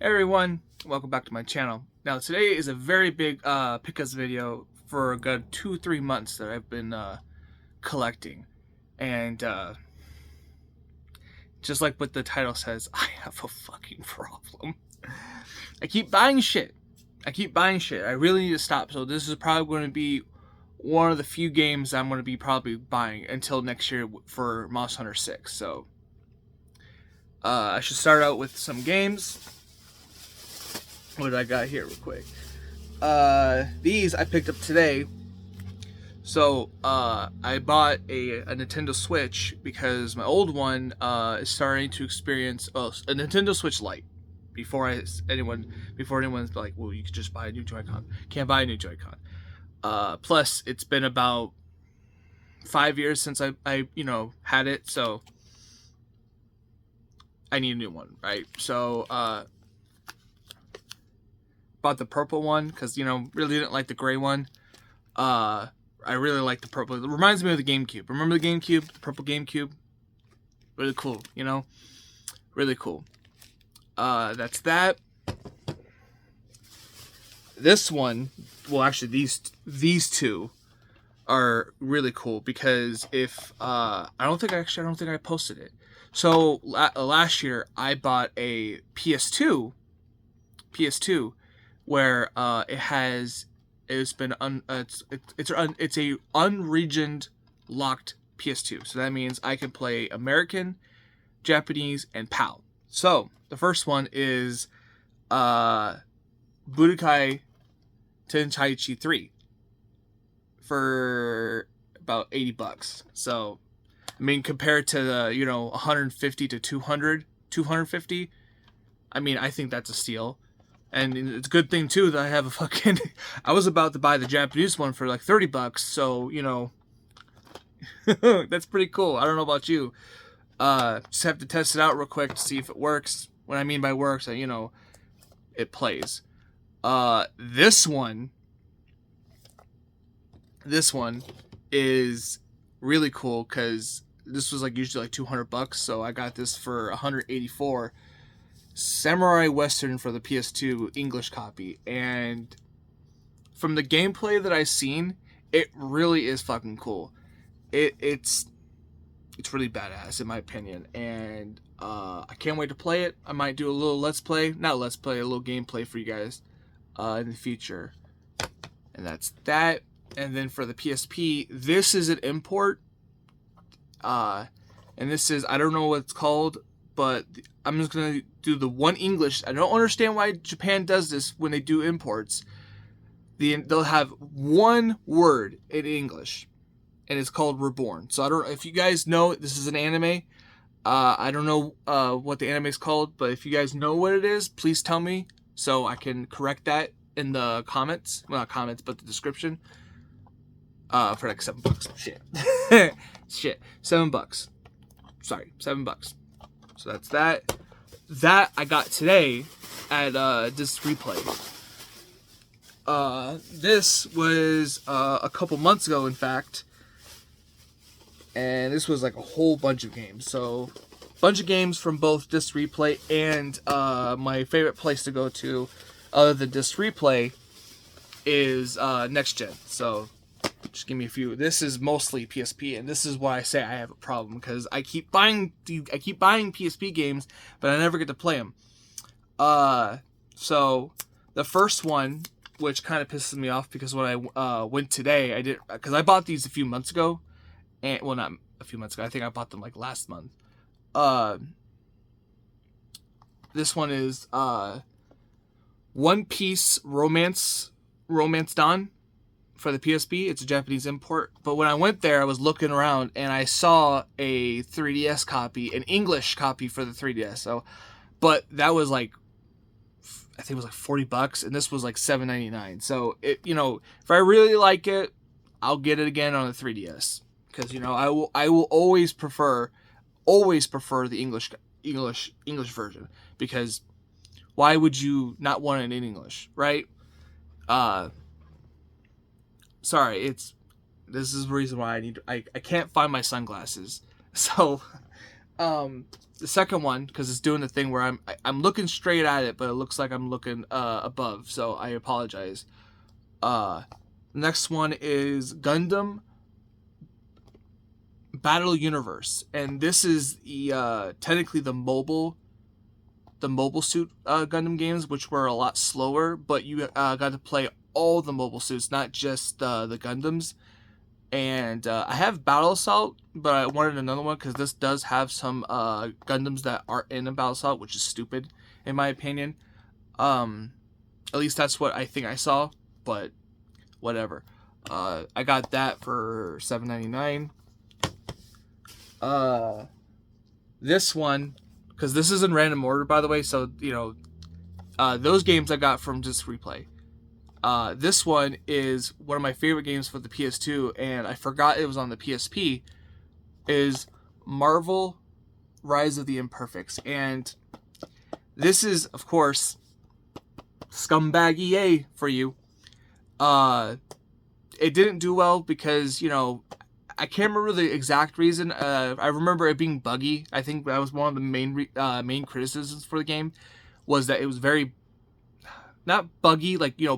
Hey everyone, welcome back to my channel. Now today is a very big pickups video for a good 2-3 months that I've been collecting. And just like what the title says, I have a fucking problem. I keep buying shit. I really need to stop. So this is probably going to be one of the few games I'm going to be probably buying until next year for Monster Hunter 6. So I should start out with some games. What I got here real quick? These I picked up today. So I bought a Nintendo Switch because my old one is starting to experience a Nintendo Switch Lite. Before anyone's like, well, you could just buy a new Joy-Con. Can't buy a new Joy-Con. Plus, it's been about 5 years since I had it, so I need a new one, right? So bought the purple one because really didn't like the gray one. I really like the purple. It reminds me of the GameCube. Remember the GameCube, the purple GameCube? Really cool, really cool. That's that. This one, well, actually these two are really cool because if I don't think I posted it. So last year I bought a PS2 where it's a unregioned locked PS2. So that means I can play American, Japanese, and PAL. So the first one is Budokai Tenkaichi 3 for about $80. So I mean, compared to the 150 to 250, I mean, I think that's a steal. And it's a good thing too that I have a fucking I was about to buy the Japanese one for like $30, so that's pretty cool. I don't know about you. Just have to test it out real quick to see if it works. What I mean by works, it plays. This one is really cool because this was like usually like $200, so I got this for $184. Samurai Western for the PS2 English copy, and from the gameplay that I've seen, it really is fucking cool. It's really badass in my opinion, and I can't wait to play it. I might do a little a little gameplay for you guys in the future. And that's that. And then for the PSP, this is an import, and this is, I don't know what it's called, but I'm just going to do the one English. I don't understand why Japan does this when they do imports. They'll have one word in English, and it's called Reborn. So I don't know if you guys know, this is an anime. I don't know what the anime is called, but if you guys know what it is, please tell me so I can correct that in the comments. Well, not comments, but the description. For like $7. Shit. Shit. $7. Sorry, $7. So that's that. That I got today at Disc Replay. This was a couple months ago, in fact. And this was like a whole bunch of games. So, bunch of games from both Disc Replay and my favorite place to go to, other than Disc Replay, is Next Gen. So, just give me a few. This is mostly PSP, and this is why I say I have a problem, because I keep buying PSP games, but I never get to play them. So the first one, which kind of pisses me off, because when I went today, because I bought these a few months ago, and well, not a few months ago. I think I bought them like last month. This one is One Piece Romance Dawn for the PSP. It's a Japanese import. But when I went there, I was looking around and I saw a 3DS copy, an English copy for the 3DS. So, but that was like, I think it was like $40, and this was like $7.99. So if I really like it, I'll get it again on the 3DS, because I will always prefer the English version, because why would you not want it in English, right? Sorry, this is the reason why I can't find my sunglasses. So The second one, because it's doing the thing where I'm looking straight at it, but it looks like I'm looking above, so I apologize. Next one is Gundam Battle Universe, and this is the technically the mobile suit Gundam games, which were a lot slower, but you got to play all the mobile suits, not just the Gundams. And I have Battle Assault, but I wanted another one because this does have some Gundams that aren't in a Battle Assault, which is stupid in my opinion. At least that's what I think I saw, but whatever. I got that for $7.99. This one, because this is in random order, by the way, so those games I got from Just Replay. This one is one of my favorite games for the PS2, and I forgot it was on the PSP, is Marvel Rise of the Imperfects. And this is, of course, scumbag EA for you. It didn't do well because, I can't remember the exact reason. I remember it being buggy. I think that was one of the main criticisms for the game, was that it was very... not buggy,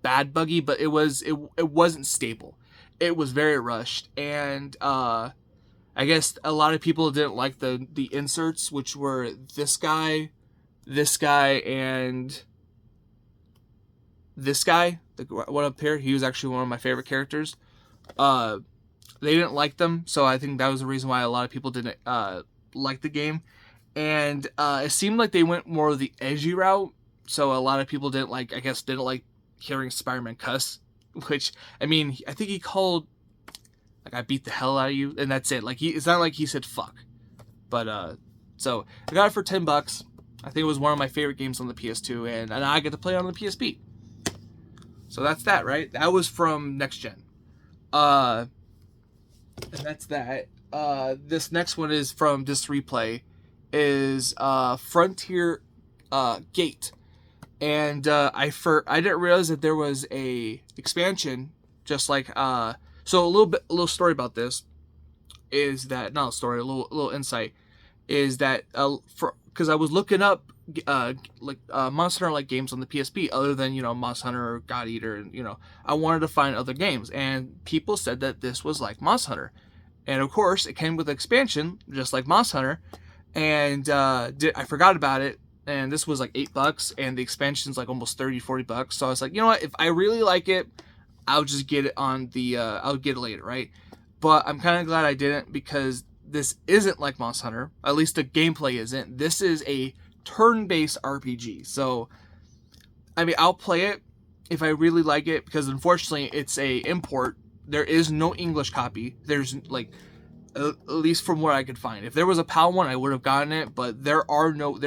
bad buggy, but it wasn't stable. It was very rushed, and I guess a lot of people didn't like the inserts, which were this guy, and this guy, the one up here. He was actually one of my favorite characters. They didn't like them, so I think that was the reason why a lot of people didn't like the game, and it seemed like they went more of the edgy route. So a lot of people didn't like hearing Spider-Man cuss, which, I mean, I think he called, I beat the hell out of you, and that's it. It's not like he said fuck. But, so, I got it for $10. I think it was one of my favorite games on the PS2, and I get to play it on the PSP. So that's that, right? That was from Next Gen. And that's that. This next one is from This Replay, is Frontier Gate. And I didn't realize that there was a expansion, just like so a little story about this is that, not a story, a little insight, is that because I was looking up Monster Hunter games on the PSP other than Monster Hunter or God Eater, and I wanted to find other games, and people said that this was like Monster Hunter, and of course it came with an expansion just like Monster Hunter, and I forgot about it. And this was like $8, and the expansion's like almost $30-$40. So I was like, you know what? If I really like it, I'll just get it on the. I'll get it later, right? But I'm kind of glad I didn't, because this isn't like Monster Hunter. At least the gameplay isn't. This is a turn-based RPG. So, I mean, I'll play it if I really like it, because unfortunately it's a import. There is no English copy. There's at least from what I could find. If there was a PAL one, I would have gotten it, but there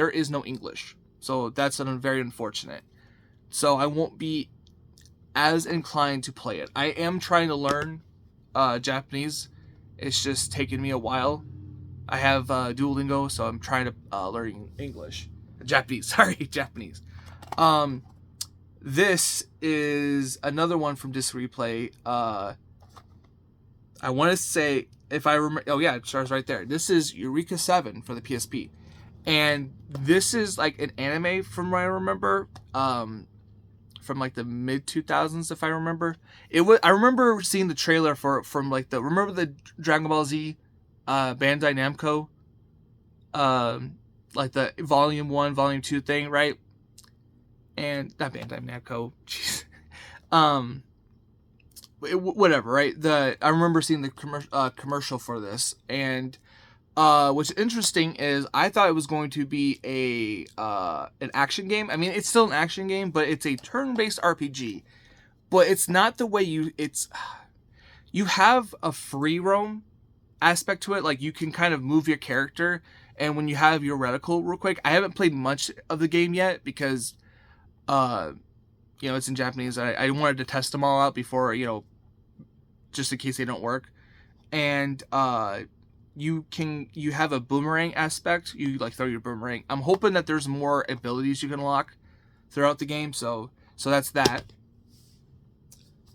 is no English. So that's very unfortunate. So I won't be as inclined to play it. I am trying to learn Japanese. It's just taken me a while. I have Duolingo, so I'm trying to learn Japanese. This is another one from Disc Replay. I want to say, if I remember, oh yeah, it starts right there. This is Eureka 7 for the PSP, and this is like an anime from what I remember, from like the mid 2000s, if I remember. I remember seeing the trailer from like remember the Dragon Ball Z, Bandai Namco, like the Volume 1, Volume 2 thing, right? And not Bandai Namco, jeez. Whatever, right? I remember seeing the commercial for this, and what's interesting is I thought it was going to be an action game. I mean, it's still an action game, but it's a turn-based RPG. But it's not the way you have a free roam aspect to it. Like, you can kind of move your character, and when you have your reticle real quick, I haven't played much of the game yet because it's in Japanese. I wanted to test them all out before, just in case they don't work. And you have a boomerang aspect. You like throw your boomerang. I'm hoping that there's more abilities you can unlock throughout the game. So that's that.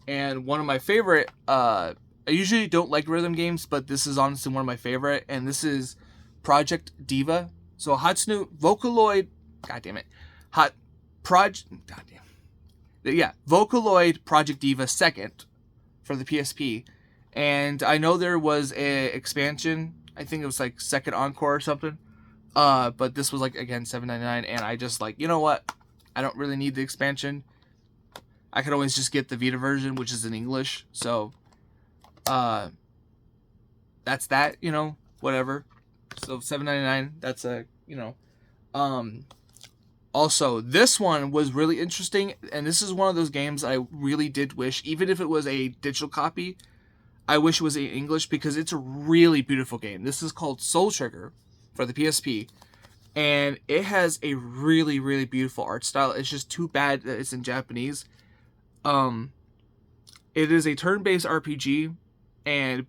And one of my favorite, I usually don't like rhythm games, but this is honestly one of my favorite. And this is Project Diva. So Hatsune Vocaloid, god damn it, Vocaloid Project Diva 2nd for the PSP, and I know there was a expansion. I think it was like Second Encore or something. But this was like again $7.99, and I just like, you know what? I don't really need the expansion. I could always just get the Vita version, which is in English. So, that's that. You know, whatever. So $7.99. That's a Also, this one was really interesting, and this is one of those games I really did wish, even if it was a digital copy, I wish it was in English, because it's a really beautiful game. This is called Soul Trigger for the PSP, and it has a really, really beautiful art style. It's just too bad that it's in Japanese. It is a turn-based RPG,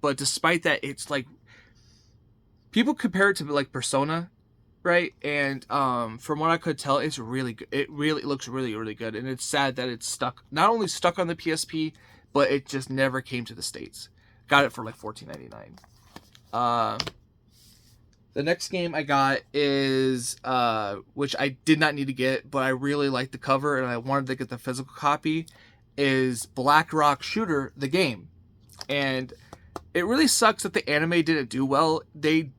but despite that, it's like, people compare it to like Persona, right? And from what I could tell, it's really good. It really looks really, really good, and it's sad that it's not only stuck on the PSP, but it just never came to the States. Got it for like $14.99. The next game I got is, which I did not need to get, but I really liked the cover and I wanted to get the physical copy, is Black Rock Shooter, the game. And it really sucks that the anime didn't do well. They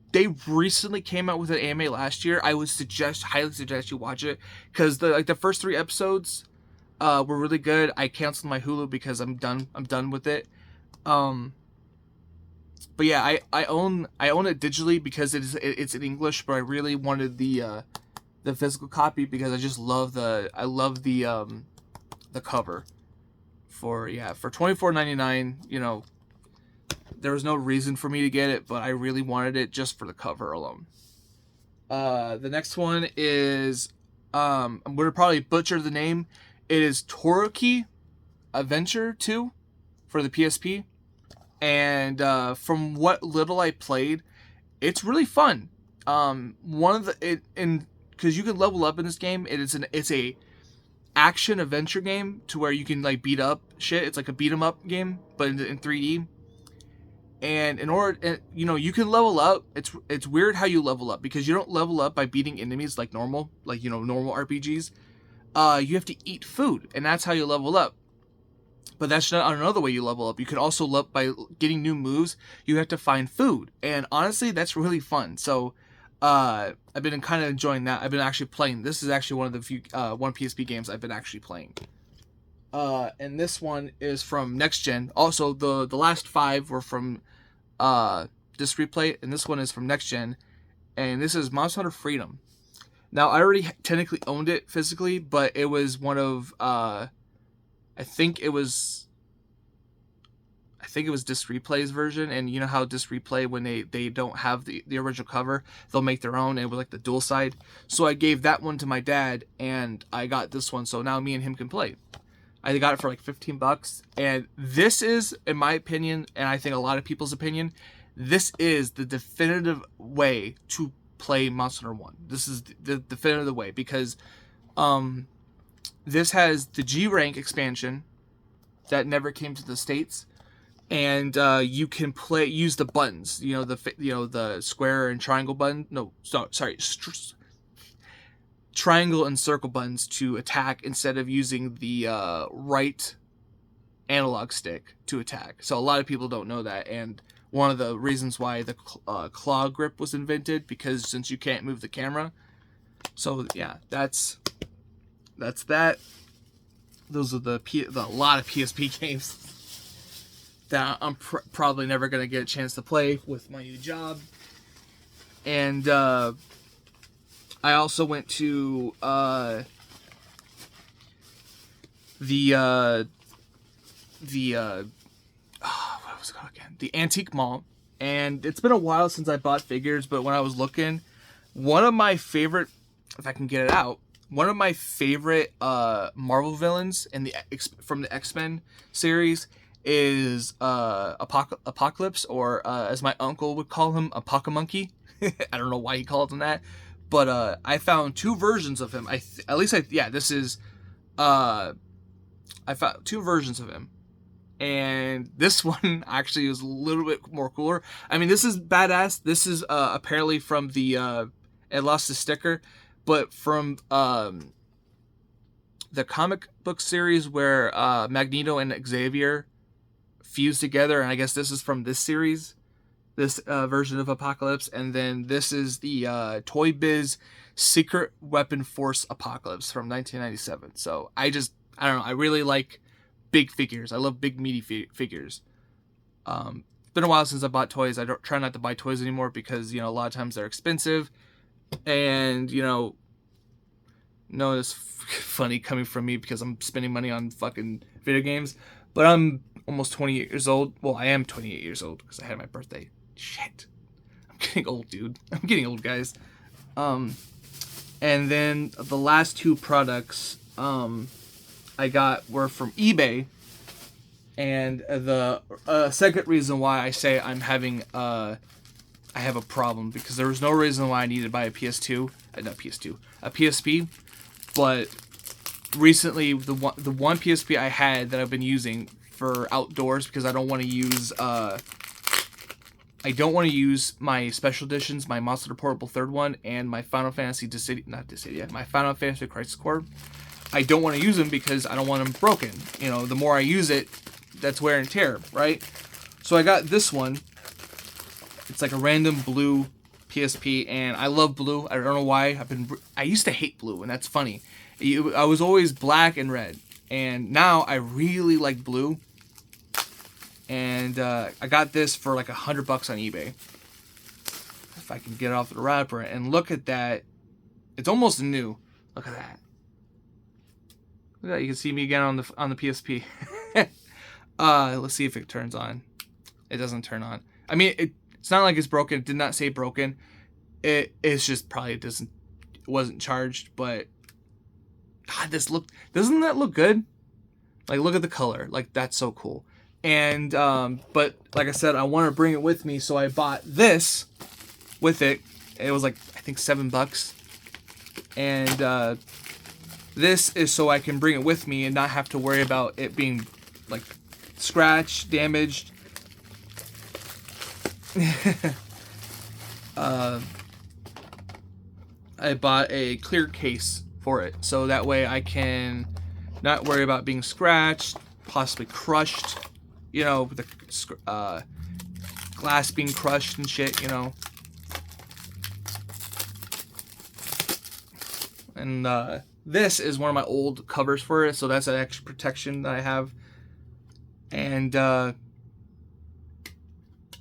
recently came out with an anime last year. I would highly suggest you watch it, because the first 3 episodes were really good. I canceled my Hulu because I'm done with it. But yeah, I own it digitally because it's in English, but I really wanted the physical copy because I just love the cover. For $24.99, you know, there was no reason for me to get it, but I really wanted it just for the cover alone. The next one is, I'm gonna probably butcher the name. It is Toroki Adventure 2 for the PSP. And from what little I played, it's really fun. Because you can level up in this game. It's a action adventure game to where you can like beat up shit. It's like a beat 'em up game, but in 3D. And you can level up. It's weird how you level up, because you don't level up by beating enemies like normal RPGs. You have to eat food, and that's how you level up. But that's not another way you level up. You could also level by getting new moves. You have to find food, and honestly, that's really fun. So, I've been kind of enjoying that. I've been actually playing. This is actually one of the few one PSP games I've been actually playing. And this one is from Next Gen. Also, the last 5 were from Disc Replay, and this one is from Next Gen. And this is Monster Hunter Freedom. Now, I already technically owned it physically, but it was one of I think it was Disc Replay's version, and you know how Disc Replay, when they don't have the original cover, they'll make their own, and it was like the dual side. So I gave that one to my dad, and I got this one, so now me and him can play. I got it for like $15, and this is, in my opinion, and I think a lot of people's opinion, this is the definitive way to play Monster Hunter 1. This is the definitive way, because this has the G rank expansion that never came to the States, and you can use the buttons, the square and triangle button. No, sorry, triangle and circle buttons to attack instead of using the right analog stick to attack. So a lot of people don't know that, and one of the reasons why the claw grip was invented, because since you can't move the camera. So yeah, that's that. Those are the lot of PSP games that I'm probably never gonna get a chance to play with my new job. And I also went to what was it called again? The Antique Mall. And it's been a while since I bought figures, but when I was looking, one of my favorite, if I can get it out, one of my favorite Marvel villains from the X-Men series is Apocalypse, or as my uncle would call him, Apocamonkey. I don't know why he called him that, but I found 2 versions of him. I found 2 versions of him. And this one actually was a little bit more cooler. I mean, this is badass. This is apparently from the it lost the sticker, but from the comic book series where Magneto and Xavier fused together, and I guess this is from this series, this version of Apocalypse. And then this is the Toy Biz Secret Weapon Force Apocalypse from 1997. So I don't know, I really like big figures. I love big meaty figures. It's been a while since I bought toys. I don't try not to buy toys anymore because, you know, a lot of times they're expensive, and, you know, no, it's funny coming from me because I'm spending money on fucking video games, but I'm almost 28 years old. Well, I am 28 years old because I had my birthday. Shit. I'm getting old, dude. I'm getting old, guys. And then the last two products I got were from eBay. And the second reason why I say I'm having I have a problem, because there was no reason why I needed to buy a PS2, not PS2, a PSP, but recently the one PSP I had that I've been using for outdoors, because I don't want to use my special editions, my Monster Portable third one, and my Final Fantasy my Final Fantasy Crisis Core. I don't want to use them because I don't want them broken. You know, the more I use it, that's wear and tear, right? So I got this one. It's like a random blue PSP, and I love blue. I don't know why. I used to hate blue, and that's funny. I was always black and red, and now I really like blue. And I got this for like $100 on eBay. If I can get it off the wrapper, and look at that, it's almost new. Look at that. Look at that. You can see me again on the PSP. Let's see if it turns on. It doesn't turn on. I mean, it's not like it's broken. It did not say broken. It's just probably it wasn't charged. But God, doesn't that look good? Like, look at the color. Like, that's so cool. And but like I said, I want to bring it with me, so I bought this with it. It was like, I think $7, and this is so I can bring it with me and not have to worry about it being like scratched, damaged. I bought a clear case for it, so that way I can not worry about being scratched, possibly crushed, you know, the glass being crushed and shit, you know. And this is one of my old covers for it, so that's an extra protection that I have. And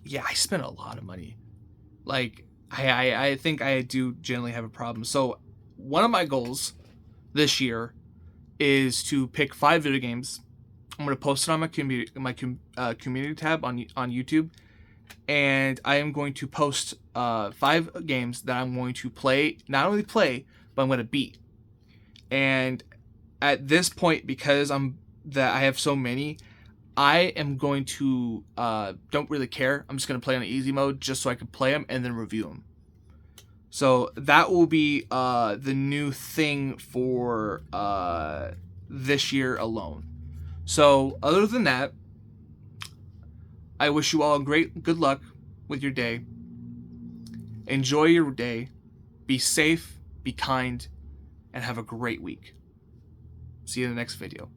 yeah, I spent a lot of money. Like, I think I do generally have a problem. So one of my goals this year is to pick 5 video games. I'm going to post it on my community tab on YouTube, and I am going to post 5 games that I'm going to play, not only play, but I'm going to beat. And at this point, because I have so many, I am going to don't really care. I'm just going to play on easy mode just so I can play them and then review them. So that will be the new thing for this year alone. So other than that, I wish you all good luck with your day. Enjoy your day. Be safe, be kind, and have a great week. See you in the next video.